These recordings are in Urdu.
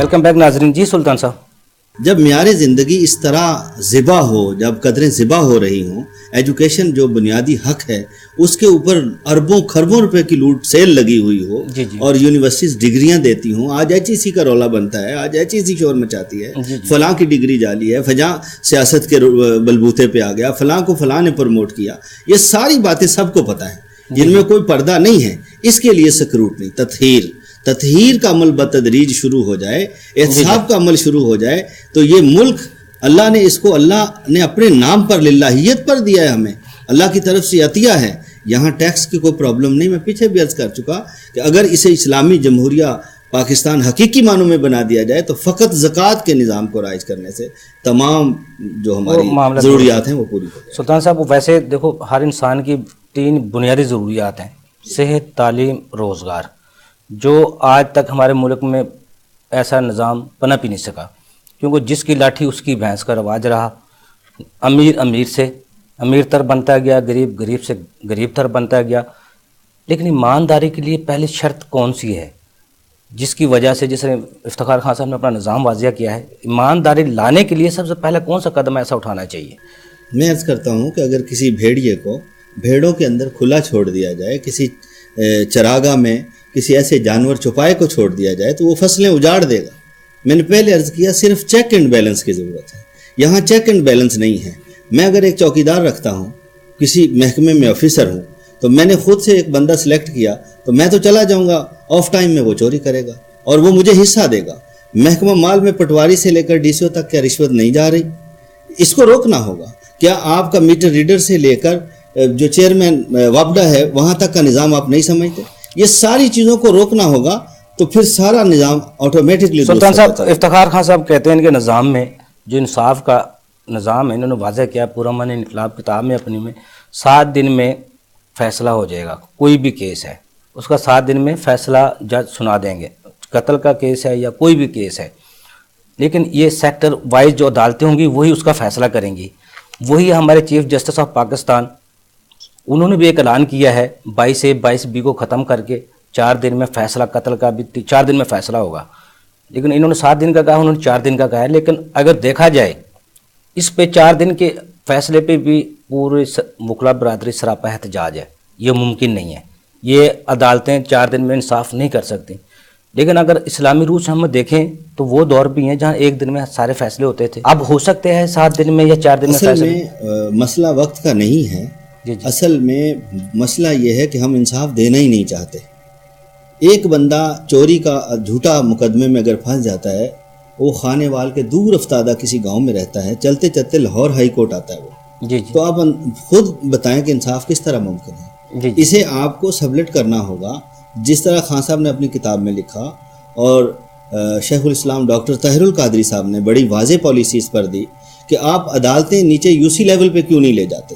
ویلکم بیک ناظرین. جی سلطان صاحب, جب معیار زندگی اس طرح ذبح ہو, جب قدریں ذبح ہو رہی ہوں, ایجوکیشن جو بنیادی حق ہے اس کے اوپر اربوں خربوں روپے کی لوٹ سیل لگی ہوئی ہو, اور یونیورسٹیز ڈگریاں دیتی ہوں. آج ایچ ای سی کا رولا بنتا ہے, آج ایچ ای سی شور مچاتی ہے, فلاں کی ڈگری جعلی ہے, فلاں سیاست کے بلبوتے پہ آ گیا, فلاں کو فلاں نے پروموٹ کیا. یہ ساری باتیں سب کو پتہ ہیں, جن میں کوئی پردہ نہیں ہے. اس کے لیے سکروٹنی, تطہیر کا عمل بتدریج شروع ہو جائے, احتساب کا عمل شروع ہو جائے, تو یہ ملک اللہ نے اس کو اللہ نے اپنے نام پر للہیت پر دیا ہے, ہمیں اللہ کی طرف سے عطیہ ہے. یہاں ٹیکس کی کوئی پرابلم نہیں. میں پیچھے بھی عرض کر چکا کہ اگر اسے اسلامی جمہوریہ پاکستان حقیقی معنوں میں بنا دیا جائے تو فقط زکوٰۃ کے نظام کو رائج کرنے سے تمام جو ہماری ضروریات ہیں وہ پوری ہو جائیں. سلطان صاحب, ویسے دیکھو ہر انسان کی 3 بنیادی ضروریات ہیں, صحت, تعلیم, روزگار, جو آج تک ہمارے ملک میں ایسا نظام پنپ ہی نہیں سکا, کیونکہ جس کی لاٹھی اس کی بھینس کا رواج رہا. امیر سے امیر تر بنتا گیا, غریب سے غریب تر بنتا گیا. لیکن ایمانداری کے لیے پہلی شرط کون سی ہے, جس کی وجہ سے, جس نے افتخار خان صاحب نے اپنا نظام واضح کیا ہے, ایمانداری لانے کے لیے سب سے پہلے کون سا قدم ایسا اٹھانا چاہیے؟ میں عرض کرتا ہوں کہ اگر کسی بھیڑیے کو بھیڑوں کے اندر کھلا چھوڑ دیا جائے, کسی چراگاہ میں کسی ایسے جانور چوپائے کو چھوڑ دیا جائے تو وہ فصلیں اجاڑ دے گا. میں نے پہلے عرض کیا صرف چیک اینڈ بیلنس کی ضرورت ہے. یہاں چیک اینڈ بیلنس نہیں ہے. میں اگر ایک چوکیدار رکھتا ہوں, کسی محکمے میں آفیسر ہوں, تو میں نے خود سے ایک بندہ سلیکٹ کیا تو میں تو چلا جاؤں گا, آف ٹائم میں وہ چوری کرے گا اور وہ مجھے حصہ دے گا. محکمہ مال میں پٹواری سے لے کر ڈی سی او تک کیا رشوت نہیں جا رہی؟ اس کو روکنا ہوگا. کیا آپ کا میٹر ریڈر سے لے کر جو چیئرمین وابڈا ہے وہاں تک کا نظام آپ نہیں سمجھتے؟ یہ ساری چیزوں کو روکنا ہوگا, تو پھر سارا نظام آٹومیٹکلی. سلطان صاحب, افتخار خان صاحب کہتے ہیں کہ نظام میں جو انصاف کا نظام ہے, انہوں نے واضح کیا پورا من انقلاب کتاب میں اپنی میں, 7 دن میں فیصلہ ہو جائے گا. کوئی بھی کیس ہے اس کا 7 دن میں فیصلہ جج سنا دیں گے, قتل کا کیس ہے یا کوئی بھی کیس ہے. لیکن یہ سیکٹر وائز جو عدالتیں ہوں گی وہی اس کا فیصلہ کریں گی. وہی ہمارے چیف جسٹس آف پاکستان, انہوں نے بھی ایک اعلان کیا ہے 22A-22B کو ختم کر کے 4 دن میں فیصلہ, قتل کا بھی 4 دن میں فیصلہ ہوگا. لیکن انہوں نے 7 دن کا کہا, انہوں نے 4 دن کا کہا ہے. لیکن اگر دیکھا جائے اس پہ 4 دن کے فیصلے پہ بھی پورے وکلا برادری سراپا احتجاج ہے. یہ ممکن نہیں ہے, یہ عدالتیں 4 دن میں انصاف نہیں کر سکتی. لیکن اگر اسلامی روح سے ہم دیکھیں تو وہ دور بھی ہیں جہاں 1 دن میں سارے فیصلے ہوتے تھے. اب ہو سکتے ہیں 7 دن میں یا 4 دن میں فیصلے. اصل میں مسئلہ وقت کا نہیں ہے. اصل میں مسئلہ یہ ہے کہ ہم انصاف دینا ہی نہیں چاہتے. ایک بندہ چوری کا جھوٹا مقدمے میں اگر پھنس جاتا ہے, وہ خانے وال کے دور افتادہ کسی گاؤں میں رہتا ہے, چلتے چلتے لاہور ہائی کورٹ آتا ہے وہ. تو آپ خود بتائیں کہ انصاف کس طرح ممکن ہے. اسے آپ کو سبلٹ کرنا ہوگا, جس طرح خان صاحب نے اپنی کتاب میں لکھا, اور شیخ الاسلام ڈاکٹر طاہر القادری صاحب نے بڑی واضح پالیسیز پر دی کہ آپ عدالتیں نیچے یوسی لیول پہ کیوں نہیں لے جاتے.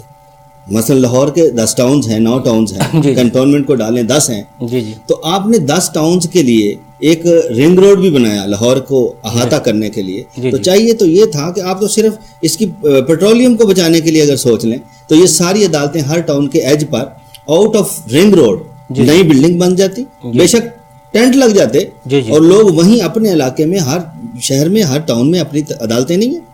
مثلا لاہور کے 10 ٹاؤنز ہیں, 9 ٹاؤنز ہیں, کنٹونمنٹ کو ڈالیں 10 ہیں, تو آپ نے 10 ٹاؤنز کے لیے ایک رنگ روڈ بھی بنایا لاہور کو احاطہ کرنے کے لیے. تو چاہیے تو یہ تھا کہ آپ تو صرف اس کی پیٹرولیم کو بچانے کے لیے اگر سوچ لیں تو یہ ساری عدالتیں ہر ٹاؤن کے ایج پر آؤٹ آف رنگ روڈ نئی بلڈنگ بن جاتی, بے شک ٹینٹ لگ جاتے, اور لوگ وہیں اپنے علاقے میں, ہر شہر میں, ہر ٹاؤن میں اپنی عدالتیں نہیں ہیں,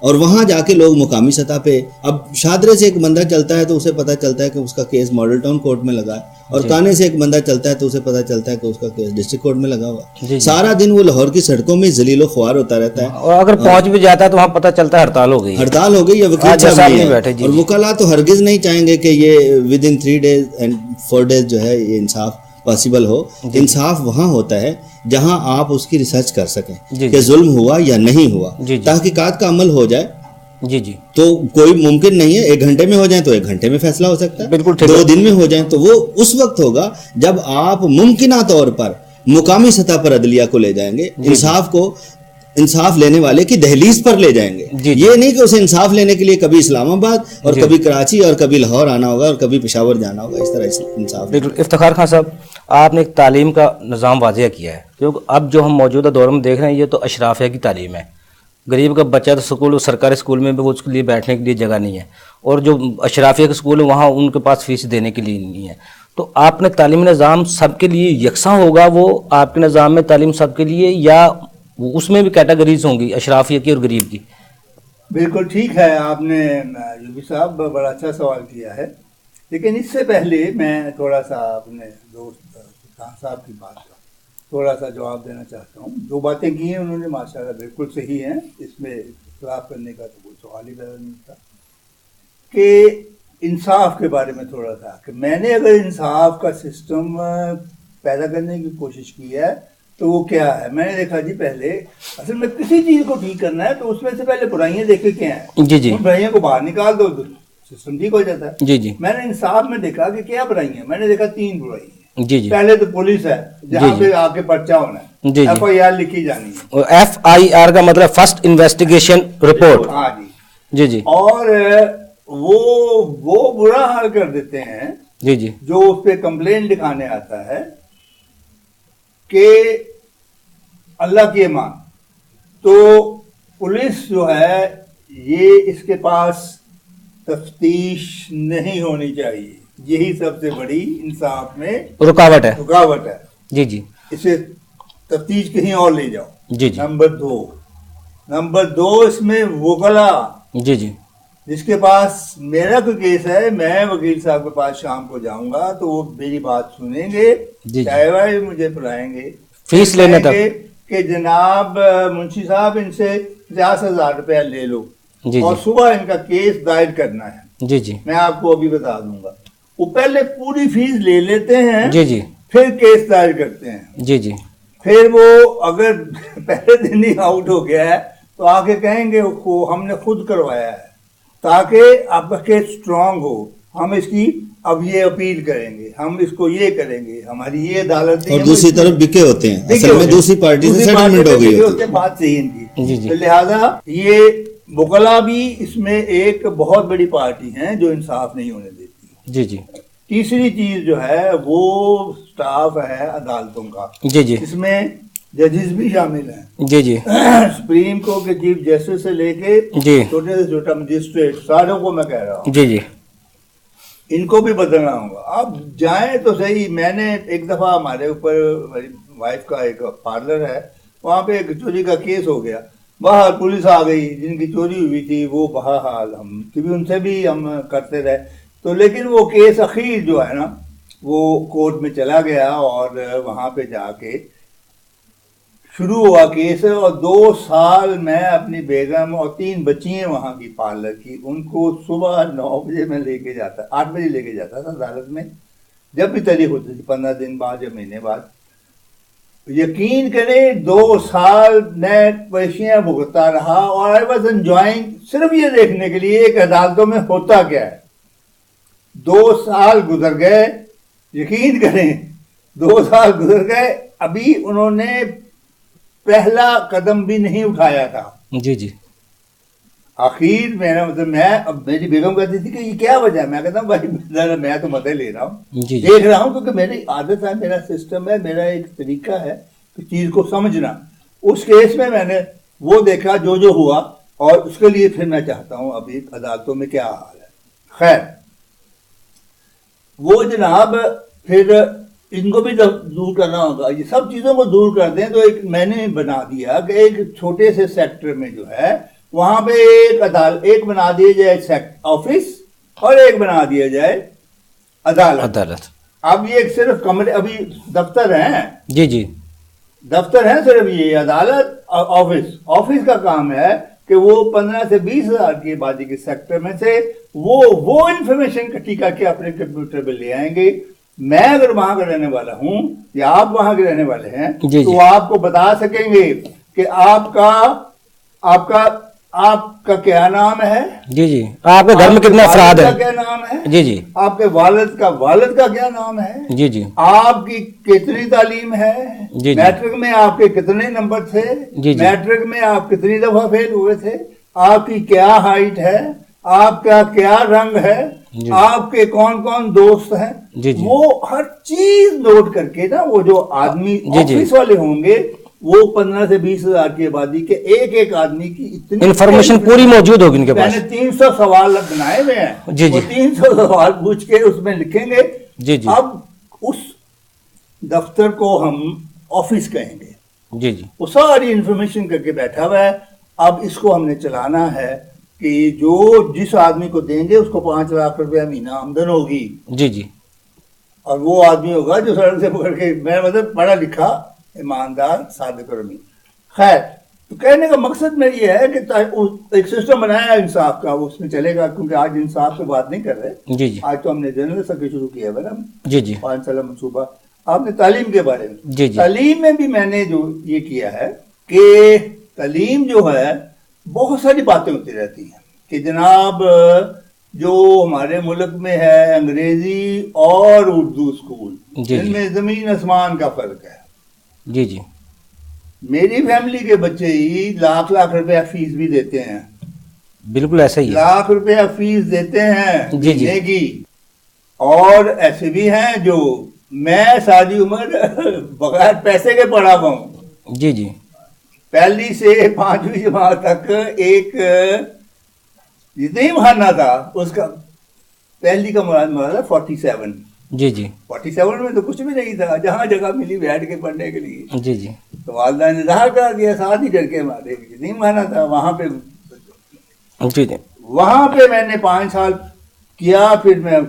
اور وہاں جا کے لوگ مقامی سطح پہ. اب شادرے سے ایک بندہ چلتا ہے تو اسے پتہ چلتا ہے کہ اس کا کیس ماڈل ٹاؤن کورٹ میں لگا ہے, اور کانے سے ایک بندہ چلتا ہے تو اسے پتہ چلتا ہے کہ اس کا کیس ڈسٹرکٹ کورٹ میں لگا ہوا. سارا دن وہ لاہور کی سڑکوں میں ذلیل و خوار ہوتا رہتا ہے, اور اگر پہنچ بھی جاتا ہے تو وہاں پتہ چلتا ہے ہڑتال ہو گئی یا وکیل صاحب نہیں بیٹھے. اور وکلاء تو ہرگز نہیں چاہیں گے کہ یہ with in 3 days and 4 days جو ہے یہ انصاف پاسبل ہو. انصاف وہاں ہوتا ہے جہاں آپ اس کی ریسرچ کر سکیں کہ ظلم ہوا یا نہیں ہوا, تحقیقات کا عمل ہو جائے. تو کوئی ممکن نہیں ہے 1 گھنٹے میں ہو جائیں تو 1 گھنٹے میں فیصلہ ہو سکتا ہے, 2 دن میں ہو جائیں تو وہ اس وقت ہوگا جب آپ ممکنہ طور پر مقامی سطح پر عدلیہ کو لے جائیں گے, انصاف لینے والے کی دہلیز پر لے جائیں گے. یہ نہیں کہ اسے انصاف لینے کے لیے کبھی اسلام آباد اور کبھی کراچی اور کبھی لاہور آنا ہوگا اور کبھی پشاور جانا ہوگا. اس طرح انصاف. افتخار خان صاحب, آپ نے ایک تعلیم کا نظام واضح کیا ہے, کیونکہ اب جو ہم موجودہ دور میں دیکھ رہے ہیں یہ تو اشرافیہ کی تعلیم ہے. غریب کا بچہ تو سکول, سرکاری اسکول میں بھی وہ اس کے لیے بیٹھنے کے لیے جگہ نہیں ہے, اور جو اشرافیہ کے اسکول ہیں وہاں ان کے پاس فیس دینے کے لیے نہیں ہے. تو آپ نے تعلیمی نظام سب کے لیے یکساں ہوگا, وہ آپ کے نظام میں تعلیم سب کے لیے, یا وہ اس میں بھی کیٹیگریز ہوں گی اشرافیہ کی اور غریب کی. بالکل ٹھیک ہے، آپ نے یوبی صاحب بڑا اچھا سوال کیا ہے، لیکن اس سے پہلے میں تھوڑا سا اپنے دوست خان صاحب کی بات کا تھوڑا سا جواب دینا چاہتا ہوں. جو باتیں کی ہیں انہوں نے ماشاءاللہ بالکل صحیح ہیں، اس میں اختلاف کرنے کا تو کوئی سوال ہی پیدا نہیں تھا. کہ انصاف کے بارے میں تھوڑا سا، کہ میں نے اگر انصاف کا سسٹم پیدا کرنے کی کوشش کی ہے تو وہ کیا ہے. میں نے دیکھا جی پہلے اصل میں کسی چیز کو ٹھیک کرنا ہے تو اس میں سے پہلے برائیاں دیکھے کیا ہیں، جی جی ان برائیوں کو باہر نکال دو تو سسٹم ٹھیک ہو جاتا ہے. جی جی میں نے انصاف میں دیکھا کہ کیا برائیاں، میں نے دیکھا 3 برائی ہیں. جی جی پہلے تو پولیس ہے جہاں پہ آپ کے پرچہ ہونا ہے، جی جی FIR لکھی جانی ہے. FIR کا مطلب فرسٹ انویسٹیگیشن رپورٹ. ہاں جی جی جی اور وہ برا حال کر دیتے ہیں جی جی جو اس پہ کمپلین لکھانے آتا ہے کہ اللہ کی امان. تو پولیس جو ہے یہ اس کے پاس تفتیش نہیں ہونی چاہیے، یہی سب سے بڑی انصاف میں رکاوٹ ہے. رکاوٹ ہے. جی جی اسے تفتیش کہیں اور لے جاؤ. جی جی نمبر دو اس میں وکلا، جی جی جس کے پاس میرا کوئی کیس ہے، میں وکیل صاحب کے پاس شام کو جاؤں گا تو وہ میری بات سنیں گے، جی چائے وائے مجھے پلائیں گے، فیس لینے تک. کہ جناب منشی صاحب ان سے 50,000 روپیہ لے لو جی اور جی صبح ان کا کیس دائر کرنا ہے. جی جی میں آپ کو ابھی بتا دوں گا. وہ پہلے پوری فیس لے لیتے ہیں، جی جی پھر کیس دائر کرتے ہیں. جی جی پھر وہ اگر پہلے دن ہی آؤٹ ہو گیا ہے تو آگے کہیں گے ہم نے خود کروایا ہے تاکہ آپ کا کیس اسٹرانگ ہو. ہم اس کی اب یہ اپیل کریں گے، ہم اس کو یہ کریں گے، ہماری یہ عدالت. اور دوسری طرف بکے ہوتے ہیں، اصل میں دوسری پارٹی سے سیٹلمنٹ ہو گئی ہوتی ہے. بات صحیح ان کی. جی جی تو لہذا یہ وکلا بھی اس میں ایک بہت بڑی پارٹی ہیں جو انصاف نہیں ہونے دیتی. جی جی تیسری چیز جو ہے وہ سٹاف ہے عدالتوں کا، جی جی اس میں ججز بھی شامل ہیں. جی جی سپریم کورٹ کے چیف جسٹس سے لے کے جی چھوٹے سے چھوٹا مجسٹریٹ ساروں کو میں کہہ رہا ہوں جی جی ان کو بھی بدلنا ہوگا. اب جائیں تو صحیح. میں نے ایک دفعہ ہمارے اوپر میری وائف کا ایک پارلر ہے، وہاں پہ ایک چوری کا کیس ہو گیا. باہر پولیس آ گئی، جن کی چوری ہوئی تھی وہ بہرحال ہم کبھی ان سے بھی ہم کرتے رہے تو، لیکن وہ کیس اخیر جو ہے نا وہ کورٹ میں چلا گیا اور وہاں پہ جا کے شروع ہوا کیس. اور 2 سال میں اپنی بیگم اور 3 بچی ہیں وہاں کی پارلر کی، ان کو صبح 9 بجے میں لے کے جاتا، 8 بجے لے کے جاتا تھا عدالت میں جب بھی تاریخ ہوتی تھی، 15 دن بعد یا مہینے بعد. یقین کریں 2 سال میں پیشیاں بھگتتا رہا اور آئی واز انجوائنگ صرف یہ دیکھنے کے لیے کہ عدالتوں میں ہوتا کیا ہے. 2 سال گزر گئے، یقین کریں 2 سال گزر گئے، ابھی انہوں نے پہلا قدم بھی نہیں اٹھایا تھا. جی جی آخر میرا مطلب اب میری بیگم کہتی تھی کہ یہ کیا وجہ ہے، میں کہتا ہوں بھائی میں تو مزے لے رہا ہوں، جی جی دیکھ رہا ہوں، کیونکہ میری عادت ہے، میرا سسٹم ہے، میرا ایک طریقہ ہے کہ چیز کو سمجھنا. اس کیس میں نے وہ دیکھا جو ہوا اور اس کے لیے پھر میں چاہتا ہوں ابھی عدالتوں میں کیا حال ہے. خیر وہ جناب پھر ان کو بھی دور کرنا ہوگا. یہ سب چیزوں کو دور کر دیں تو ایک میں نے بنا دیا کہ ایک چھوٹے سے سیکٹر میں جو ہے وہاں پہ ایک بنا دیا جائے آفس اور ایک بنا دیا جائے عدالت. اب یہ صرف کمرے، ابھی دفتر ہیں، جی جی دفتر ہیں صرف، یہ عدالت اور آفس کا کام ہے کہ وہ 15 سے 20 ہزار کی آبادی کے سیکٹر میں سے وہ انفارمیشن کٹھی کر کے اپنے کمپیوٹر پہ لے آئیں گے. میں اگر وہاں کا رہنے والا ہوں یا آپ وہاں کے رہنے والے ہیں تو وہ آپ کو بتا سکیں گے کہ آپ کا کیا نام ہے، جی جی آپ کے گھر میں کتنے افراد ہیں، کیا نام ہے، جی جی آپ کے والد کا کیا نام ہے، جی جی آپ کی کتنی تعلیم ہے، جی میٹرک میں آپ کے کتنے نمبر تھے، جی جی میٹرک میں آپ کتنی دفعہ فیل ہوئے تھے، آپ کی کیا ہائٹ ہے، آپ کا کیا رنگ ہے، آپ کے کون کون دوست ہیں، وہ ہر چیز نوٹ کر کے نا وہ جو آدمی آفس والے ہوں گے وہ 15 سے 20 ہزار کی آبادی کے ایک آدمی کی اتنی انفارمیشن پوری موجود ہوگی ان کے پاس. میں نے 300 سوال بنائے ہوئے ہیں، جی جی 300 سوال پوچھ کے اس میں لکھیں گے. جی جی اب اس دفتر کو ہم آفس کہیں گے، جی جی وہ ساری انفارمیشن کر کے بیٹھا ہوا ہے. اب اس کو ہم نے چلانا ہے کہ جو جس آدمی کو دیں گے اس کو 5 لاکھ روپیہ مہینہ آمدن ہوگی. جی جی اور وہ آدمی ہوگا جو سڑک سے پکڑ کے, میں مطلب پڑھا لکھا ایماندار صادق اور امین. خیر, تو کہنے کا مقصد میں یہ ہے کہ ایک سسٹم بنایا ہے انصاف کا, وہ اس میں چلے گا, کیونکہ آج انصاف پہ بات نہیں کر رہے. جی جی آج تو ہم نے جنرل سب شروع کیا ہے نا, جی جی 5 سالہ منصوبہ. آپ نے تعلیم کے بارے میں, جی جی تعلیم میں بھی میں نے جو یہ کیا ہے کہ تعلیم جو ہے بہت ساری باتیں ہوتی رہتی ہیں کہ جناب جو ہمارے ملک میں ہے انگریزی اور اردو اسکول, جی ان میں زمین آسمان کا فرق ہے. جی جی میری فیملی کے بچے ہی لاکھ روپیہ فیس بھی دیتے ہیں, بالکل ایسا ہی ہے. لاکھ روپیہ فیس دیتے ہیں جی جی مہینے کی. اور ایسے بھی ہیں جو میں ساری عمر بغیر پیسے کے پڑھا ہوا ہوں. جی جی پہلی سے 5ویں جماعت تک ایک جتنا ہی مہانہ تھا اس کا, پہلی کا مراد 47. جی جی 47 میں تو کچھ بھی نہیں تھا, جہاں جگہ ملی بیٹھ کے پڑھنے کے لیے. جی جی تو والدہ نے ظاہر کر دیا, ساتھ ہی ڈر کے مارے. نہیں مانا تھا وہاں پہ. جی جی وہاں پہ میں نے 5 سال کیا, پھر میں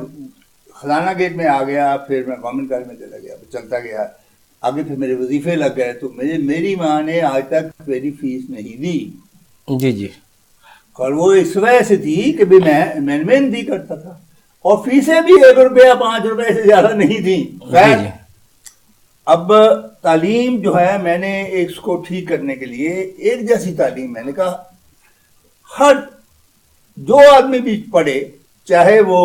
خزانہ گیٹ میں آ گیا, پھر میں گورنمنٹ کالج میں چلا گیا, چلتا گیا آگے. پھر میرے وظیفے لگ گئے, تو میری ماں نے آج تک میری فیس نہیں دی. جی جی اور وہ اس وجہ سے تھی کہ میں محنت کرتا تھا, اور فیسیں بھی 1 روپیہ 5 روپے سے زیادہ نہیں تھیں. جی جی اب تعلیم جو ہے میں نے اس کو ٹھیک کرنے کے لیے ایک جیسی تعلیم, میں نے کہا ہر جو آدمی بھی پڑھے, چاہے وہ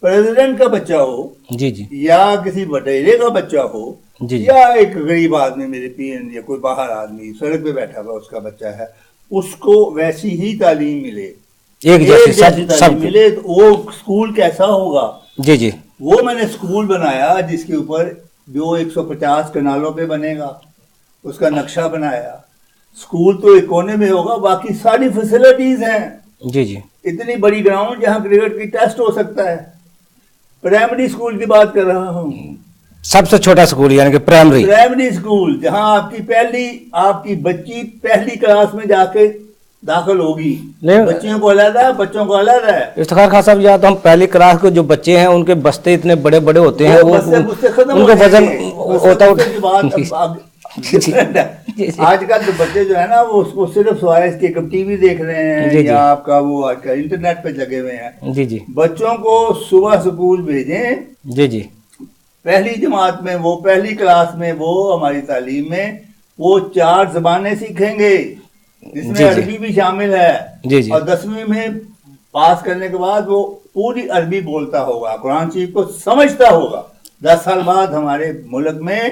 پریزیڈنٹ کا بچہ ہو, جی جی یا کسی وڈیرے کا بچہ ہو, جی جی یا ایک غریب آدمی میرے پین, یا کوئی باہر آدمی سڑک پہ بیٹھا ہوا اس کا بچہ ہے, اس کو ویسی ہی تعلیم ملے, ایک جیسی تعلیم ملے. تو وہ اسکول کیسا ہوگا؟ جی جی وہ میں نے اسکول بنایا جس کے اوپر جو 150 کنالوں پہ بنے گا اس کا نقشہ بنایا. اسکول تو ایک کونے میں ہوگا, باقی ساری فیسلٹیز ہیں. جی جی اتنی بڑی گراؤنڈ جہاں کرکٹ کی ٹیسٹ ہو سکتا ہے. پرائمری اسکول کی بات کر رہا ہوں, سب سے چھوٹا اسکول یعنی کہ پرائمری اسکول, جہاں آپ کی بچی پہلی کلاس میں جا کے داخل ہوگی. بچیوں کو علیحدہ, بچوں کو علیحدہ ہے. افتخار خان صاحب, یا تو ہم پہلی کلاس کے جو بچے ہیں ان کے بستے اتنے بڑے بڑے ہوتے ہیں, وہ ان کا وزن ہوتا آج کل تو بچے جو ہے نا وہ صرف سوائے اس کے ٹی وی دیکھ رہے ہیں, یا آپ کا وہ آج کل انٹرنیٹ پہ لگے ہوئے ہیں. جی جی بچوں کو صبح اسکول بھیجیں, جی جی پہلی جماعت میں, وہ پہلی کلاس میں, وہ ہماری تعلیم میں وہ 4 زبانیں سیکھیں گے جس میں عربی بھی شامل ہے. جی جی اور 10ویں میں پاس کرنے کے بعد وہ پوری عربی بولتا ہوگا, قرآن شریف کو سمجھتا ہوگا. 10 سال بعد ہمارے ملک میں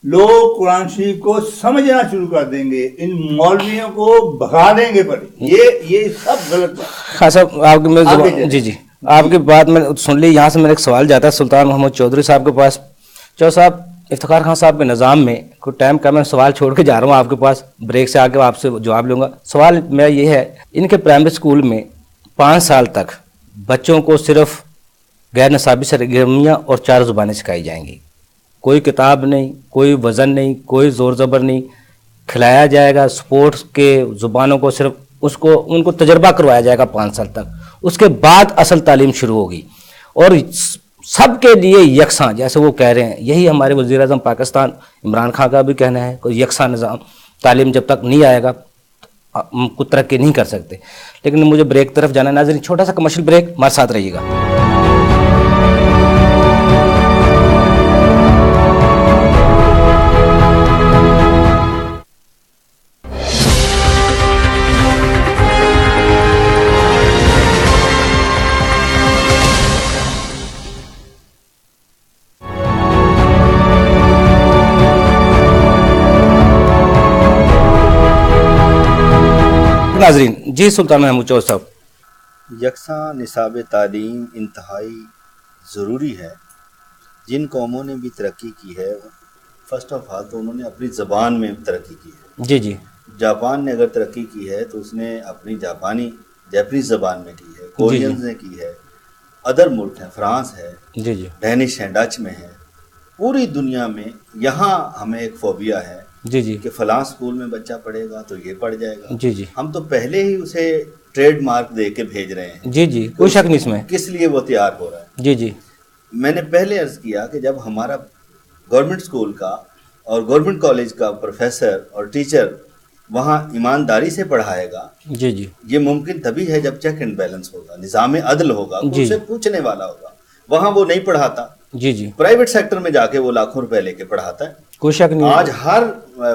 لوگ قرآن شریف کو سمجھنا شروع کر دیں گے, ان مولویوں کو بھگا دیں گے. پر یہ سب غلط ہے. خان صاحب آپ کی جی جی آپ کی بات میں سن لی. یہاں سے میرا ایک سوال جاتا ہے سلطان محمد چودھری صاحب کے پاس. چودھری صاحب, افتخار خان صاحب کے نظام میں کوئی ٹائم کا میں سوال چھوڑ کے جا رہا ہوں آپ کے پاس, بریک سے آ کے آپ سے جواب لوں گا. سوال میرا یہ ہے, ان کے پرائمری اسکول میں 5 سال تک بچوں کو صرف غیر نصابی سرگرمیاں اور 4 زبانیں سکھائی جائیں گی. کوئی کتاب نہیں, کوئی وزن نہیں, کوئی زور زبر نہیں, کھلایا جائے گا سپورٹس کے زبانوں کو, صرف ان کو تجربہ کروایا جائے گا 5 سال تک. اس کے بعد اصل تعلیم شروع ہوگی, اور سب کے لیے یکساں, جیسے وہ کہہ رہے ہیں. یہی ہمارے وزیر اعظم پاکستان عمران خان کا بھی کہنا ہے, کوئی یکساں نظام تعلیم جب تک نہیں آئے گا کو ترقی نہیں کر سکتے. لیکن مجھے بریک طرف جانا ہے. ناظرین, چھوٹا سا کمرشل بریک, ہمارے ساتھ رہیے گا. ناظرین, جی سلطان محمود چودھری صاحب, یکساں نصاب تعلیم انتہائی ضروری ہے. جن قوموں نے بھی ترقی کی ہے, فرسٹ آف آل تو انہوں نے اپنی زبان میں ترقی کی ہے. جی جی جاپان نے اگر ترقی کی ہے تو اس نے اپنی جاپانیز زبان میں کی ہے, کورینز نے کی ہے, ادر ملک ہیں, فرانس ہے, جی جی ڈینش ہے, ڈچ میں ہے. پوری دنیا میں یہاں ہمیں ایک فوبیا ہے جی جی کہ فلاں اسکول میں بچہ پڑھے گا تو یہ پڑھ جائے گا. جی جی ہم تو پہلے ہی اسے ٹریڈ مارک دے کے بھیج رہے ہیں. جی جی کوئی شک نہیں اس میں. کس لیے وہ تیار ہو رہا ہے؟ جی جی میں نے پہلے عرض کیا کہ جب ہمارا گورنمنٹ اسکول کا اور گورنمنٹ کالج کا پروفیسر اور ٹیچر وہاں ایمانداری سے پڑھائے گا, جی جی یہ ممکن تبھی ہے جب چیک اینڈ بیلنس ہوگا, نظام عدل ہوگا, جی. اسے پوچھنے والا ہوگا. وہاں وہ نہیں پڑھاتا. جی جی پرائیویٹ سیکٹر میں جا کے وہ لاکھوں روپے لے کے پڑھاتا ہے. کوئی شک نہیں. آج ہر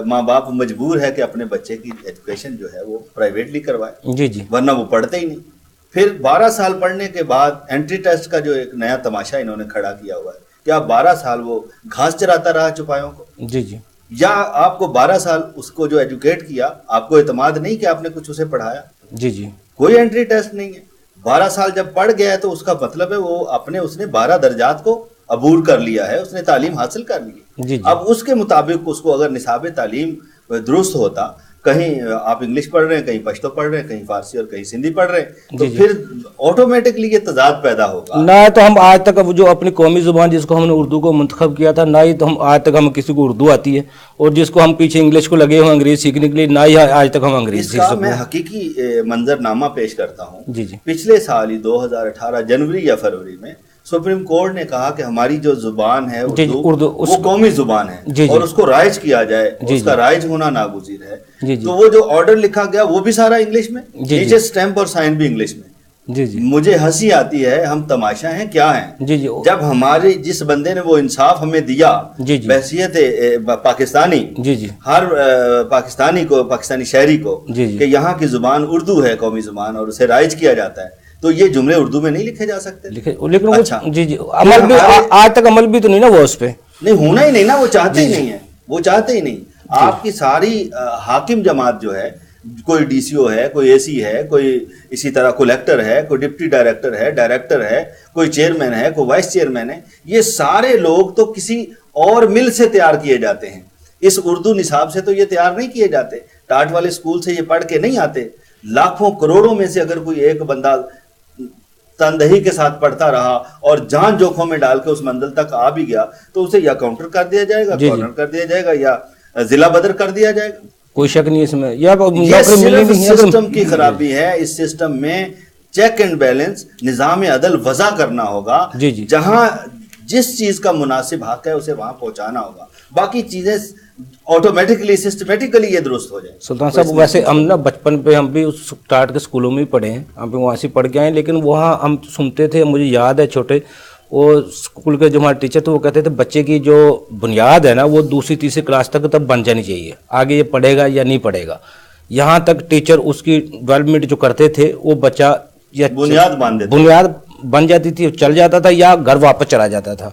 ماں باپ مجبور ہے کہ اپنے بچے کی ایجوکیشن جو ہے وہ پرائیویٹلی کروائے, جی جی ورنہ وہ پڑھتے ہی نہیں. پھر 12 سال پڑھنے کے بعد انٹری ٹیسٹ کا جو ایک نیا تماشا انہوں نے کھڑا کیا ہوا ہے کہ آپ 12 سال وہ گھاس چراتا رہا چوپایوں کو, جی جی یا آپ کو 12 سال اس کو جو ایجوکیٹ کیا آپ کو اعتماد نہیں کہ آپ نے کچھ اسے پڑھایا. جی جی کوئی انٹری ٹیسٹ نہیں ہے. 12 سال جب پڑھ گیا ہے تو اس کا مطلب ہے وہ اس نے 12 درجات کو عبور کر لیا ہے, اس نے تعلیم حاصل کر لی. جی جی اب اس کے مطابق اس کو اگر نصاب تعلیم درست ہوتا, کہیں آپ انگلش پڑھ رہے ہیں, کہیں پشتو پڑھ رہے ہیں, کہیں فارسی اور کہیں سندھی پڑھ رہے ہیں, تو پھر آٹومیٹکلی یہ تضاد پیدا ہوگا. نہ تو ہم آج تک جو اپنی قومی زبان جس کو ہم نے اردو کو منتخب کیا تھا, نہ ہی تو ہم آج تک ہم کسی کو اردو آتی ہے, اور جس کو ہم پیچھے انگلش کو لگے ہوئے انگریزی سیکھنے کے لیے, نہ ہی آج تک ہم انگریزی سیکھ سکتے. میں حقیقی منظرنامہ پیش کرتا ہوں. جی جی پچھلے سال ہی 2018 جنوری یا فروری میں سپریم کورٹ نے کہا کہ ہماری جو زبان ہے اردو وہ قومی زبان ہے اور اس کو رائج کیا جائے, اس کا رائج ہونا ناگزیر ہے. تو وہ جو آرڈر لکھا گیا وہ بھی سارا انگلش میں, نیچے سٹیمپ اور سائن بھی انگلش میں. جی جی مجھے ہنسی آتی ہے, ہم تماشا ہیں کیا ہیں. جی جی جب ہمارے جس بندے نے وہ انصاف ہمیں دیا بحیثیت پاکستانی, جی جی ہر پاکستانی کو, پاکستانی شہری کو, جی جی کہ یہاں کی زبان اردو ہے قومی زبان اور اسے رائج کیا جاتا ہے, تو یہ جملے اردو میں نہیں لکھے جا سکتے. لیکن اچھا جی جی عمل بھی آج تک عمل بھی تو نہیں نا وہ اس پہ نہیں ہونا ہی نہیں نا, وہ چاہتے ہی نہیں ہے, وہ چاہتے ہی نہیں. آپ کی ساری حاکم جماعت جو ہے, کوئی ڈی سی او ہے, کوئی اے سی ہے, کوئی اسی طرح کلیکٹر ہے, کوئی ڈپٹی ڈائریکٹر ہے, ڈائریکٹر ہے, کوئی چیئرمین ہے, کوئی وائس چیئرمین ہے, یہ سارے لوگ تو کسی اور مل سے تیار کیے جاتے ہیں. اس اردو نصاب سے تو یہ تیار نہیں کیے جاتے, ٹاٹ والے اسکول سے یہ پڑھ کے نہیں آتے. لاکھوں کروڑوں میں سے اگر کوئی ایک بندہ تندہی کے ساتھ پڑھتا رہا اور جان جوکھوں میں ڈال کے اس منزل تک آ بھی گیا, تو اسے یا کاؤنٹر کر دیا جائے گا, کارنر کر دیا جائے گا, یا ضلع بدر کر دیا جائے گا. کوئی شک نہیں اس میں. یہ صرف سسٹم کی خرابی ہے. اس سسٹم میں چیک اینڈ بیلنس, نظام عدل وضع کرنا ہوگا. جہاں جس چیز کا مناسب حق ہے اسے وہاں پہنچانا ہوگا. باقی چیزیں آٹومیٹکلی سسٹمیٹکلی یہ درست ہو جائیں. سلطان صاحب ویسے ہم نا بچپن پہ ہم بھی اس ٹاٹ کے اسکولوں میں ہی پڑھے ہیں, ہم بھی وہاں سے پڑھ کے آئے ہیں, لیکن وہاں ہم سنتے تھے, مجھے یاد ہے چھوٹے, وہ اسکول کے جو ہمارے ٹیچر تھے وہ کہتے تھے بچے کی جو بنیاد ہے نا وہ دوسری تیسری کلاس تک تب بن جانی چاہیے, آگے یہ پڑھے گا یا نہیں پڑھے گا. یہاں تک ٹیچر اس کی ڈیولپمنٹ جو کرتے تھے وہ بچہ بنیاد بن جاتی تھی, چل جاتا تھا یا گھر واپس چلا جاتا تھا.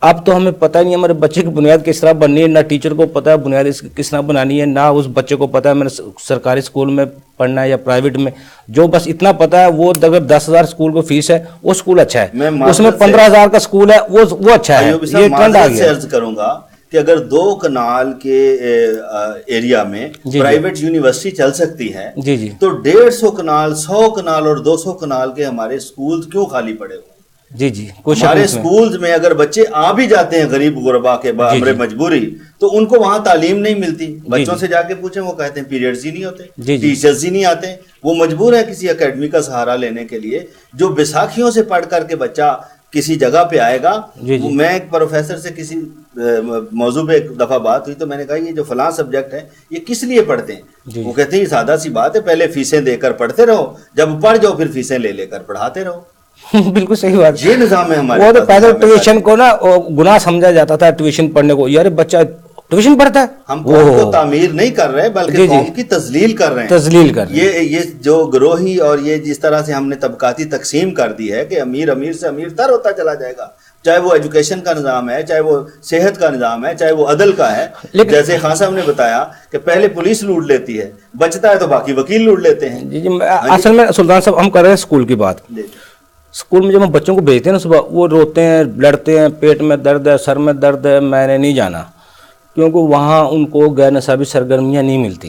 اب تو ہمیں پتہ نہیں ہمارے بچے کی بنیاد کس طرح بننی ہے, نہ ٹیچر کو پتہ ہے بنیاد کس طرح بنانی ہے, نہ اس بچے کو پتہ ہے میں نے سرکاری اسکول میں پڑھنا ہے یا پرائیویٹ میں. جو بس اتنا پتہ ہے وہ اگر 10,000 اسکول کو فیس ہے وہ اسکول اچھا ہے, اس میں 15,000 کا اسکول ہے وہ اچھا ہے. یہ ٹرینڈ آ گیا. عرض کروں گا کہ اگر 2 کنال کے ایریا میں پرائیویٹ یونیورسٹی چل سکتی ہے, تو 150 کنال, 100 کنال اور 200 کنال کے ہمارے اسکول کیوں خالی پڑے ہوئے؟ جی جی ہمارے اسکولز میں اگر بچے آ بھی جاتے ہیں غریب غربا کے بامر مجبوری, تو ان کو وہاں تعلیم نہیں ملتی. بچوں سے جا کے پوچھیں, وہ کہتے ہیں پیریڈز ہی نہیں ہوتے, ٹیچرز ہی نہیں آتے. وہ مجبور ہے کسی اکیڈمی کا سہارا لینے کے لیے. جو بیساکھیوں سے پڑھ کر کے بچہ کسی جگہ پہ آئے گا. میں ایک پروفیسر سے کسی موضوع پہ ایک دفعہ بات ہوئی, تو میں نے کہا یہ جو فلاں سبجیکٹ ہے یہ کس لیے پڑھتے ہیں؟ وہ کہتے ہیں یہ سادہ سی بات ہے, پہلے فیسیں دے کر پڑھتے رہو, جب پڑھ جاؤ پھر فیسیں لے لے کر پڑھاتے رہو. بالکل صحیح بات. یہ نظام ہے ہمارے. وہ تو پہلے ٹیوشن کو نا گناہ سمجھا جاتا تھا, ٹیوشن پڑھنے کو, یار بچہ ٹیوشن پڑھتا ہے. ہم قوم کو تعمیر نہیں کر رہے بلکہ قوم کی تزلیل کر رہے ہیں. یہ جو گروہی اور یہ جس طرح سے ہم نے طبقاتی تقسیم کر دی ہے کہ امیر سے امیر تر ہوتا چلا جائے گا, چاہے وہ ایجوکیشن کا نظام ہے, چاہے وہ صحت کا نظام ہے, چاہے وہ عدل کا ہے. جیسے خان صاحب نے بتایا کہ پہلے پولیس لوٹ لیتی ہے, بچتا ہے تو باقی وکیل لوٹ لیتے ہیں. اصل میں سلطان صاحب ہم کر رہے ہیں اسکول کی بات. اسکول میں جب ہم بچوں کو بھیجتے ہیں نا صبح, وہ روتے ہیں, لڑتے ہیں, پیٹ میں درد ہے, سر میں درد ہے, میں نے نہیں جانا, کیونکہ وہاں ان کو غیر نصابی سرگرمیاں نہیں ملتی.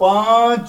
5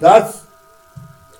10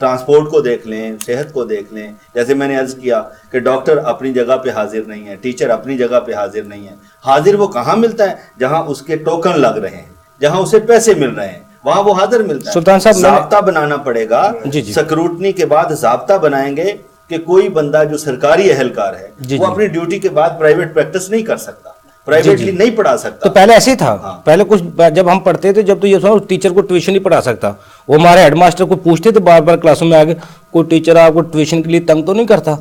ٹرانسپورٹ کو دیکھ لیں, صحت کو دیکھ لیں. جیسے میں نے عرض کیا کہ ڈاکٹر اپنی جگہ پہ حاضر نہیں ہے, ٹیچر اپنی جگہ پہ حاضر نہیں ہے. حاضر وہ کہاں ملتا ہے؟ جہاں اس کے ٹوکن لگ رہے ہیں, جہاں اسے پیسے مل رہے ہیں, وہاں وہ حاضر ملتا ہے. سلطان صاحب ضابطہ بنانا پڑے گا. سکروٹنی کے بعد ضابطہ بنائیں گے کہ کوئی بندہ جو سرکاری اہلکار ہے وہ اپنی ڈیوٹی کے بعد پرائیویٹ پریکٹس نہیں کر سکتا, پرائیویٹلی نہیں پڑھا سکتا. تو پہلے ایسے ہی تھا. پہلے کچھ جب ہم پڑھتے تھے جب تو یہ سو ٹیچر کو ٹیوشن نہیں پڑھا سکتا, وہ ہمارے ہیڈ ماسٹر کو پوچھتے تھے بار بار کلاسوں میں آگے, کوئی ٹیچر آپ کو ٹیوشن کے لیے تنگ تو نہیں کرتا.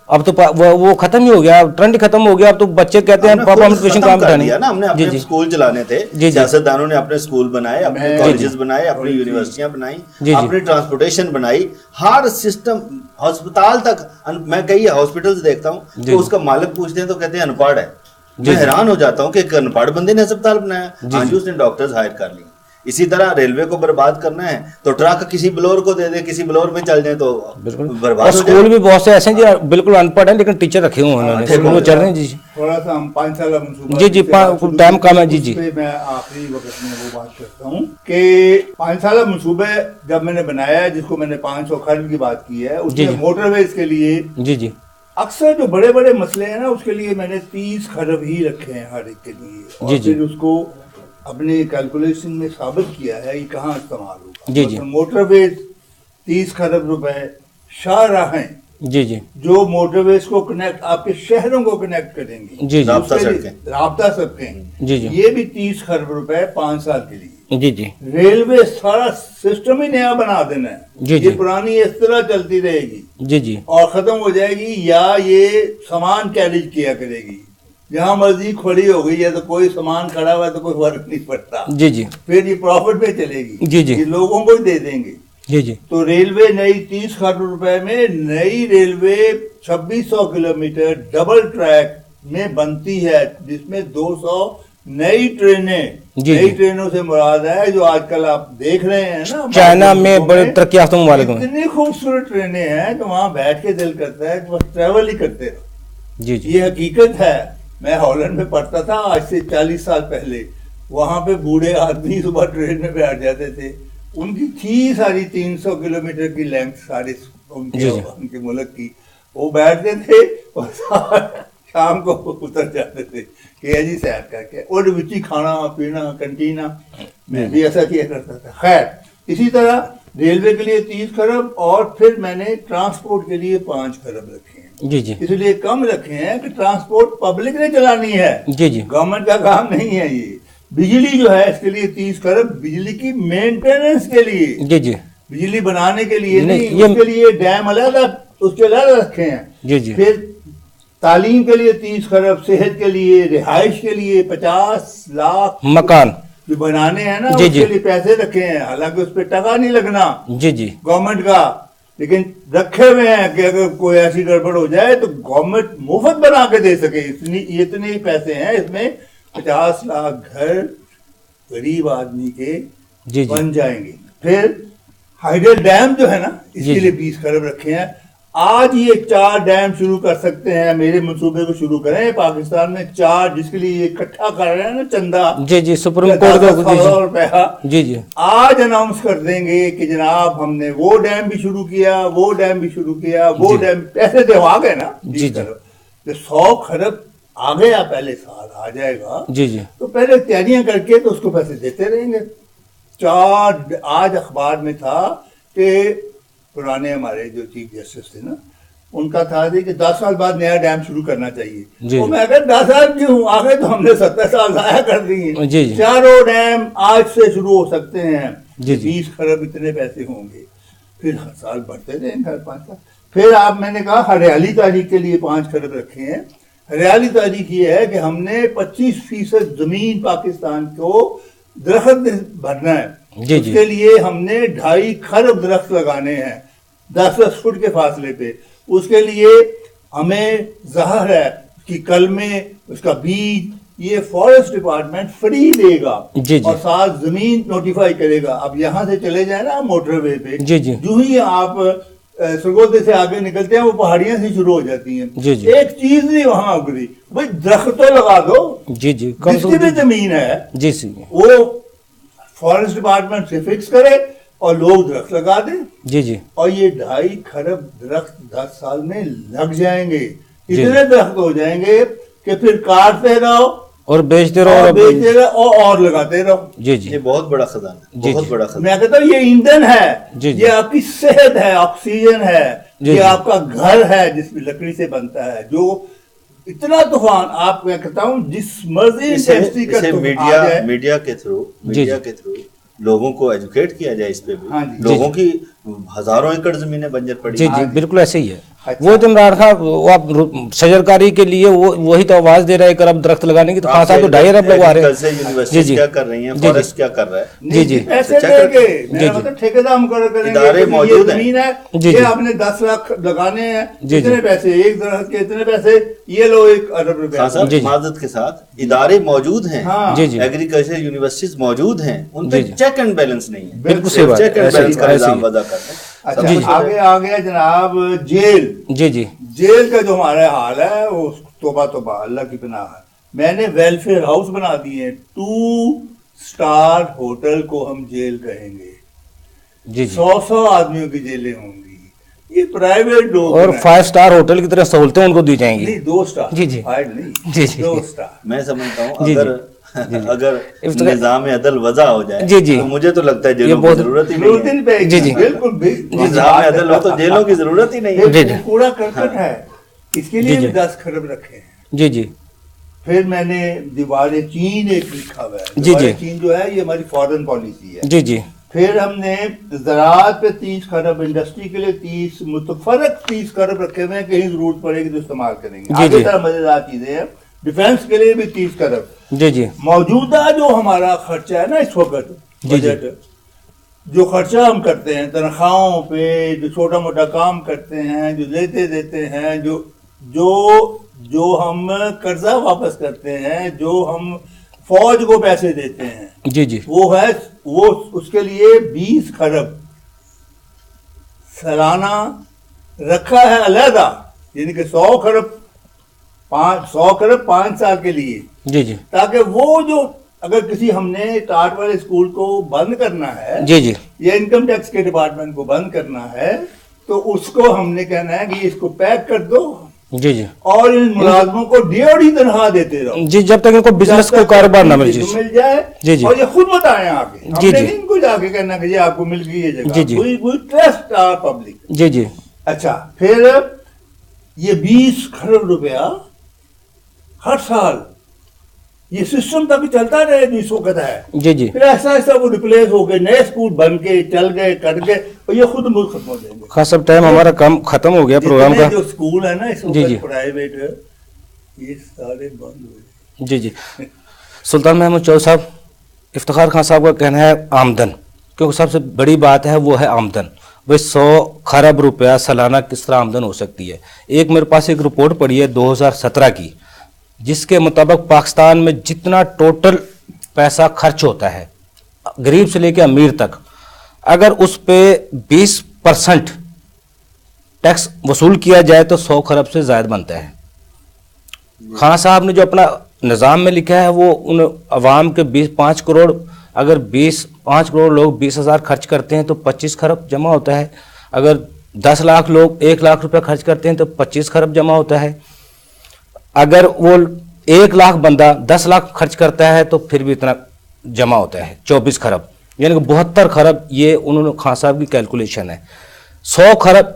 اب تو وہ ختم ہی ہو گیا, ٹرینڈ ختم ہو گیا. اب تو بچے کہتے ہیں پاپا ہم ٹیوشن کام بتانے نا, ہم نے اپنے اسکول چلانے تھے, سیاستدانوں نے اپنے اسکول بنائے, اپنے کالجز بنائے, اپنی یونیورسٹیاں بنائی, اپنی ٹرانسپورٹیشن بنائی, ہر سسٹم ہسپتال تک. میں کئی ہاسپٹلز دیکھتا ہوں تو اس کا مالک پوچھتے ہیں تو کہتے ہیں ان پڑھ ہے. میں حیران ہو جاتا ہوں کہ ایک ان پڑھ بندے نے ہسپتال بنایا, ہاں جی اس نے ڈاکٹرز ہائر کر لی. اسی طرح ریلوے کو برباد کرنا ہے تو ٹرک کسی بلور کو دے دے, کسی بلور میں چل جائیں تو برباد. اسکول بھی بہت سے ایسے ہیں جو بالکل ان پڑھ ہیں لیکن ٹیچر رکھے ہوئے ہیں, انہوں نے چل رہے ہیں. جی تھوڑا سا ہم 5 سالہ منصوبہ, جی ٹائم کم ہے. جی میں آخری وقت میں وہ بات کرتا ہوں کہ 5 سالہ منصوبے جب میں نے بنایا, جس کو میں نے 500 کھرب کی بات کی ہے, اس میں موٹر ویز کے لیے اکثر جو بڑے بڑے مسئلے ہیں نا, اس کے لیے میں نے 30 کھرب ہی رکھے ہیں ہر ایک کے لیے, اور پھر اس کو اپنے کیلکولیشن میں ثابت کیا ہے یہ کہاں استعمال ہوگا. موٹر ویز 30 کھرب روپے, شاہراہیں جو موٹر ویز کو کنیکٹ آپ کے شہروں کو کنیکٹ کریں گی, رابطہ سڑکیں, یہ بھی 30 کھرب روپے 5 سال کے لیے. ریلوے سارا سسٹم ہی نیا بنا دینا ہے, یہ پرانی اس طرح چلتی رہے گی اور ختم ہو جائے گی, یا یہ سامان کیریج کیا کرے گی. جہاں مرضی کھڑی ہو گئی ہے تو کوئی سامان کھڑا ہوا ہے تو کوئی فرق نہیں پڑتا, پھر یہ پروفٹ پہ چلے گی, یہ لوگوں کو ہی دے دیں گے. تو ریلوے نئی 30 کھرب روپے میں نئی ریلوے 2600 کلومیٹر ڈبل ٹریک میں بنتی ہے, جس میں 200 نئی ٹرینیں. نئی ٹرینوں سے مراد ہے جو آج کل آپ دیکھ رہے ہیں نا چائنا میں بڑے ترقی یافتہ ممالک میں, اتنی خوبصورت ٹرینیں ہیں کہ وہاں بیٹھ کے دل کرتا ہے کہ بس ٹریول ہی کرتے رہو. یہ حقیقت ہے. میں ہالینڈ میں پڑھتا تھا آج سے 40 سال پہلے, وہاں پہ بوڑھے آدمی صبح ٹرین میں بیٹھ جاتے تھے, ان کی تھی ساری 300 کلومیٹر کی لینتھ سارے ان کے ملک کی, وہ بیٹھتے تھے اور شام کو اتر جاتے تھے کہ جی سیر کر کے, اور وچی کھانا پینا کنٹینا, میں بھی ایسا کیا کرتا تھا. خیر اسی طرح ریلوے کے لیے 30 کھرب اور پھر میں نے ٹرانسپورٹ کے لیے 5 کھرب رکھے ہیں. اس لیے کم رکھے ہیں کہ ٹرانسپورٹ پبلک نے چلانی ہے, گورنمنٹ کا کام نہیں ہے. یہ بجلی جو ہے اس کے لیے 30 کھرب بجلی کی مینٹیننس کے لیے, بجلی بنانے کے لیے نہیں, اس کے لیے ڈیم علیحدہ اس کے علیحدہ رکھے ہیں. پھر تعلیم کے لیے 30 کھرب, صحت کے لیے, رہائش کے لیے 50 لاکھ مکان جو بنانے ہیں نا, اس کے لیے پیسے رکھے ہیں. حالانکہ اس پہ ٹکا نہیں لگنا گورنمنٹ کا, لیکن رکھے ہوئے ہیں کہ اگر کوئی ایسی گڑبڑ ہو جائے تو گورنمنٹ مفت بنا کے دے سکے. اتنے ہی پیسے ہیں اس میں, 50 لاکھ گھر غریب آدمی کے بن جائیں گے. پھر ہائیڈل ڈیم جو ہے نا, اس کے لیے 20 کھرب رکھے ہیں. آج یہ 4 ڈیم شروع کر سکتے ہیں, میرے منصوبے کو شروع کریں پاکستان میں 4, جس کے لیے اکٹھا کر رہے ہیں نا چندہ, سپریم کورٹ کا روپیہ آج اناؤنس کر دیں گے کہ جناب ہم نے وہ ڈیم بھی شروع کیا, وہ ڈیم بھی شروع کیا, وہ ڈیم پیسے تو آ گئے نا. 100 کھرب آ گیا پہلے سال, آ جائے گا تو پہلے تیاریاں کر کے تو اس کو پیسے دیتے رہیں گے. 4 آج اخبار میں تھا کہ پرانے ہمارے جو چیف جسٹس تھے نا, ان کا تھا کہ 10 سال بعد نیا ڈیم شروع کرنا چاہیے. تو میں اگر 10 سال کیوں آگے, تو ہم نے 70 سال ضائع کر دیے. 4 ڈیم آج سے شروع ہو سکتے ہیں, 20 کھرب اتنے پیسے ہوں گے. پھر ہر سال بڑھتے رہے 5 سال. پھر آپ میں نے کہا ہریالی تاریخ کے لیے 5 کھرب رکھے ہیں. ہریالی تاریخ یہ ہے کہ ہم نے 25% زمین پاکستان کو درخت بھرنا ہے. اس کے لیے ہم نے 2.5 کھرب درخت لگانے ہیں 10-10 فٹ کے فاصلے پہ. اس کے لیے ہمیں زہر ہے, اس کی کلمیں, اس کا بیج, یہ فارسٹ ڈپارٹمنٹ فری دے گا اور ساتھ زمین نوٹیفائی کرے گا. اب یہاں سے چلے جائیں نا موٹر وے پہ, جو ہی آپ سرگودے سے آگے نکلتے ہیں وہ پہاڑیاں سے شروع ہو جاتی ہیں. ایک چیز نہیں وہاں اگری, بھائی درخت تو لگا دو. جس کی بھی زمین ہے وہ فارسٹ ڈپارٹمنٹ سے فکس کرے, اور لوگ درخت لگا دیں. جی جی. اور یہ 2.5 کھرب درخت 10 سال میں لگ جائیں گے. اتنے درخت ہو جائیں گے کہ پھر کاٹتے رہو اور بیچتے رہو اور لگاتے رہو. جی جی. یہ بہت بڑا خزانہ ہے، بہت بڑا خزانہ. میں کہتا ہوں یہ ایندھن ہے، یہ آپ کی صحت ہے، آکسیجن ہے، یہ آپ کا گھر ہے جس میں لکڑی سے بنتا ہے. جو اتنا طوفان آپ میں کہتا ہوں جس مرضی انٹینسٹی کا میڈیا کے تھرو لوگوں کو ایجوکیٹ کیا جائے اس پہ بھی. لوگوں کی ہزاروں ایکڑ زمینیں بنجر پڑی. جی جی بالکل ایسے ہی ہے. وہ تو عمران خان وہ آپ شجرکاری کے لیے وہی تو آواز دے رہے ہیں ارب درخت لگانے کی، تو خان صاحب تو 2.5 ارب لگوا رہے ہیں. یونیورسٹی کیا کر رہی ہیں، فارسٹ کیا کر رہا ہے. جی جی. ایسے دے کے میرا مطلب ٹھیکیدار مقرر کریں گے، ادارے موجود ہیں. یہ آپ نے 10 لاکھ لگانے ہیں، اتنے پیسے ایک درخت کے اتنے پیسے، یہ لو 1 ارب روپے. معذرت کے ساتھ ادارے موجود ہیں، ایگریکلچر یونیورسٹیز موجود ہیں، ان پہ چیک اینڈ بیلنس نہیں ہے. بالکل صحیح بات ہے. چیک اینڈ بیلنس کا نظام وضع کرنا. اچھا آگے آ گیا جناب جیل. جی جی. جیل کا جو ہمارا حال ہے وہ توبہ توبہ اللہ کی پناہ ہے. میں نے ویلفیئر ہاؤس بنا دیے ہیں. 2 اسٹار ہوٹل کو ہم جیل کہیں گے. جی 100 آدمیوں کی جیلیں ہوں گی. یہ پرائیویٹ لوگ اور 5 اسٹار ہوٹل کی طرح سہولتیں ان کو دی جائیں گی. نہیں 2 اسٹار. جی جی. 5 نہیں. جی جی. 2 اسٹار. میں سمجھتا ہوں اگر نظام عدل وضع ہو جائے جی جی، تو مجھے تو لگتا ہے جیلوں کی ضرورت ہی نہیں ہے. جی جی بالکل. نظام عدل ہو تو جیلوں کی ضرورت ہی نہیں ہے. کوڑا کرکٹ ہے، اس کے لیے بھی 10 کھرب رکھے ہیں. جی جی. پھر میں نے دیوار چین ایک لکھا ہوا ہے. جی جی. چین جو ہے یہ ہماری فارن پالیسی ہے. جی جی. پھر ہم نے زراعت پہ 30 کھرب، انڈسٹری کے لیے 30، متفرق 30 کھرب رکھے ہوئے ہیں. کہیں ضرورت پڑے گی تو استعمال کریں گے. آگے طرح مزیدار چیزیں ہیں. ڈیفینس کے لیے بھی 30 کھرب. جی جی. موجودہ جو ہمارا خرچہ ہے نا اس وقت بجٹ، جو خرچہ ہم کرتے ہیں تنخواہوں پہ، جو چھوٹا موٹا کام کرتے ہیں، جو لیتے دیتے ہیں، جو ہم قرضہ واپس کرتے ہیں، جو ہم فوج کو پیسے دیتے ہیں، جی جی، وہ ہے وہ اس کے لیے 20 کھرب سالانہ رکھا ہے علیحدہ. یعنی کہ 100 کھرب 5 سال کے لیے. جی جی. تاکہ وہ جو اگر کسی ہم نے ٹاٹ والے اسکول کو بند کرنا ہے، جی جی، یا انکم ٹیکس کے ڈپارٹمنٹ کو بند کرنا ہے، تو اس کو ہم نے کہنا ہے کہ اس کو پیک کر دو. جی جی. اور ان ملازموں کو ڈی تنخواہ دیتے رہو. جی، جب تک ان کو بزنس کو کاروبار نہ مل جائے. جی جی. اور یہ خود بتائیں آگے. جی جی. ان کو جا کے کہنا کہ یہ آپ کو مل گئی یہ جگہ. جی جی. We trust our public. جی جی. اچھا پھر یہ 20 کھرب روپیہ ہر سال یہ سسٹم تک چلتا رہے جو اس وقت ہے. جی جی. پھر ایسا ایسا وہ ریپلیس ہو گئے، نئے اسکول بن کے چل گئے، کٹ گئے، اور یہ خود ملک ختم ہو جائیں گے. خاص سب ٹائم ہمارا کام ختم ہو گیا پروگرام کا. جو اسکول ہے نا اس جی جی. وقت پرائیویٹ یہ سارے بند ہو گئے. جی جی. سلطان محمود چودھری صاحب، افتخار خان صاحب کا کہنا ہے آمدن، کیونکہ سب سے بڑی بات ہے وہ ہے آمدن. بھائی 100 کھرب روپیہ سالانہ کس طرح آمدن ہو سکتی ہے؟ ایک میرے پاس ایک رپورٹ پڑی ہے 2017 کی، جس کے مطابق پاکستان میں جتنا ٹوٹل پیسہ خرچ ہوتا ہے غریب سے لے کے امیر تک، اگر اس پہ 20% ٹیکس وصول کیا جائے تو 100 کھرب سے زائد بنتا ہے. خان صاحب نے جو اپنا نظام میں لکھا ہے وہ ان عوام کے 5 کروڑ، اگر 5 کروڑ لوگ 20,000 خرچ کرتے ہیں تو 25 کھرب جمع ہوتا ہے. اگر 10 لاکھ لوگ 1 لاکھ روپے خرچ کرتے ہیں تو 25 کھرب جمع ہوتا ہے. اگر وہ 1 لاکھ بندہ 10 لاکھ خرچ کرتا ہے تو پھر بھی اتنا جمع ہوتا ہے 24 کھرب، یعنی کہ 72 کھرب. یہ انہوں نے خان صاحب کی کیلکولیشن ہے. 100 کھرب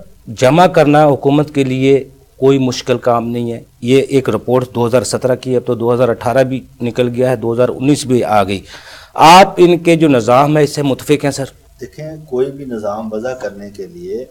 جمع کرنا حکومت کے لیے کوئی مشکل کام نہیں ہے. یہ ایک رپورٹ 2017 کی ہے، اب تو 2018 بھی نکل گیا ہے، 2019 بھی آ گئی. آپ ان کے جو نظام ہے اس سے متفق ہیں سر؟ دیکھیں، کوئی بھی نظام وضع کرنے کے لیے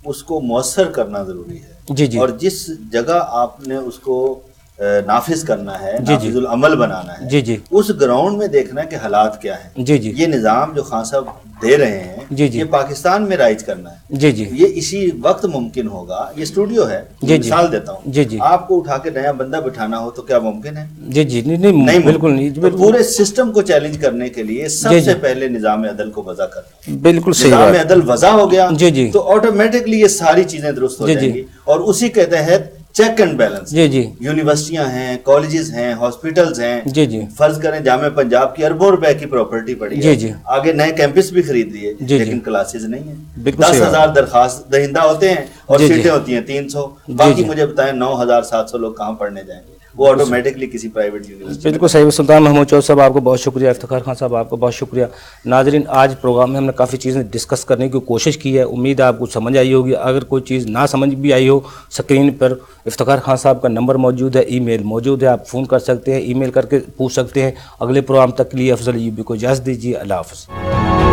اس کو مؤثر کرنا ضروری ہے. جی جی. اور جس جگہ آپ نے اس کو نافذ کرنا ہے، جی جی، نافذ العمل بنانا ہے، جی جی، اس گراؤنڈ میں دیکھنا ہے کہ حالات کیا ہیں. جی جی. یہ نظام جو خان صاحب دے رہے ہیں، جی جی، یہ پاکستان میں رائج کرنا ہے. جی جی. یہ اسی وقت ممکن ہوگا. یہ اسٹوڈیو ہے، جی جی. مثال دیتا ہوں. جی جی. آپ کو اٹھا کے نیا بندہ بٹھانا ہو تو کیا ممکن ہے؟ جی جی. نہیں بالکل نہیں. تو پورے سسٹم کو چیلنج کرنے کے لیے سب سے پہلے نظام عدل کو وضع کرنا. بالکل صحیح. نظام عدل وضع ہو گیا جی جی، تو آٹومیٹکلی یہ ساری چیزیں درست ہو جائیں گی. اور اسی کے تحت چیک اینڈ بیلنس. جی جی یونیورسٹیاں ہیں, کالجز ہیں, ہاسپٹلز ہیں. جی جی فرض کریں جامعہ پنجاب کی اربوں روپے کی پراپرٹی پڑی ہے, جی جی آگے نئے کیمپس بھی خرید لیے, جی لیکن کلاسز نہیں ہیں. بالکل 10,000 درخواست دہندہ ہوتے ہیں اور جی جی سیٹیں ہوتی ہیں 300. باقی مجھے بتائیں 9,700 لوگ کہاں پڑھنے جائیں گے, وہ آٹومیٹکلی کسی پرائیویٹ یونیورسٹی. بالکل صحیح. سلطان محمود چودھری صاحب آپ کو بہت شکریہ, افتخار خان صاحب آپ کو بہت شکریہ. ناظرین, آج پروگرام میں ہم نے کافی چیزیں ڈسکس کرنے کی کوشش کی ہے, امید ہے آپ کو سمجھ آئی ہوگی. اگر کوئی چیز نہ سمجھ بھی آئی ہو, اسکرین پر افتخار خان صاحب کا نمبر موجود ہے, ای میل موجود ہے, آپ فون کر سکتے ہیں, ای میل کر کے پوچھ سکتے ہیں. اگلے پروگرام تک کے لیے افضل یوبی کو اجازت دیجیے. اللہ حافظ.